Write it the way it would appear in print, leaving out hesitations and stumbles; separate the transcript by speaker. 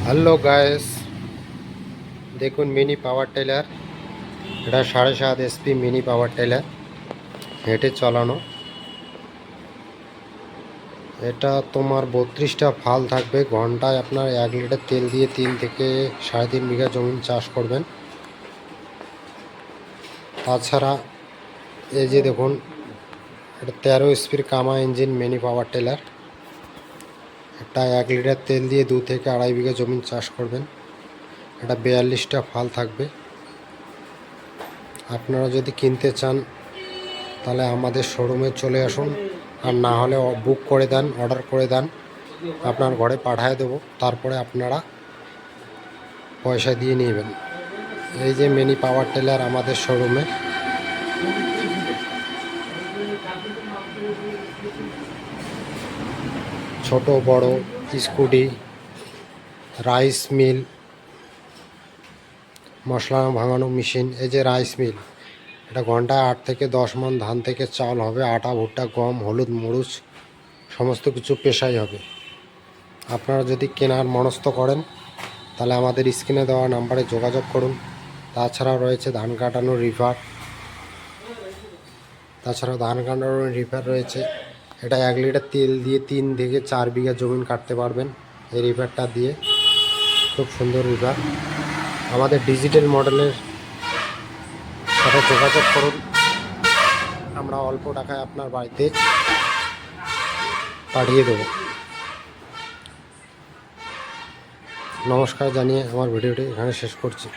Speaker 1: Hello guys, দেখুন mini power teller. এটা 7.5 SP mini power teller, হেঁটে চালানো। এটা তোমার 32টা ফাল থাকবে। ঘন্টায় আপনার 1 লিটার তেল দিয়ে 3 থেকে 3.5 বিঘা জমি চাষ করবেন। তাছাড়া এই যে দেখুন, এটা 13 এসপির কামা ইঞ্জিন মিনি পাওয়ার টেলার। এটা 1 লিটার তেল দিয়ে 2 থেকে 2.5 বিঘা জমি চাষ করবেন। এটা 42টা ফাল থাকবে। আপনারা যদি কিনতে চান তাহলে আমাদের শোরুমে চলে আসুন, আর না হলে বুক করে দেন, অর্ডার করে দেন, আপনার ঘরে পাঠিয়ে দেবো। তারপরে আপনারা পয়সা দিয়ে নেবেন। এই যে মিনি পাওয়ার টেলার আমাদের শোরুমে। ছোট বড় স্কুটি, রাইস মিল, মশলা ভাঙানো মেশিন। এই যে রাইস মিল, এটা ঘন্টায় 8 থেকে 10 মণ ধান থেকে চাল হবে। আটা, ভুট্টা, গম, হলুদ, মরিচ সমস্ত কিছু পেশাই হবে। আপনারা যদি কেনার মনস্থ করেন তাহলে আমাদের স্ক্রিনে দেওয়া নাম্বারে যোগাযোগ করুন। তাছাড়া রয়েছে ধান কাটানোর রিভার, রয়েছে। এটা 1 লিটার তেল দিয়ে 3 থেকে 4 বিঘা জমি কাটতে পারবেন এই রিভারটা দিয়ে। খুব সুন্দর রিভার। আমাদের ডিজিটাল মডেলের সাথে যোগাযোগ করুন, আমরা অল্প টাকায় আপনার বাড়িতে পাঠিয়ে দেবো। নমস্কার জানিয়ে আমার ভিডিওটি এখানে শেষ করছি।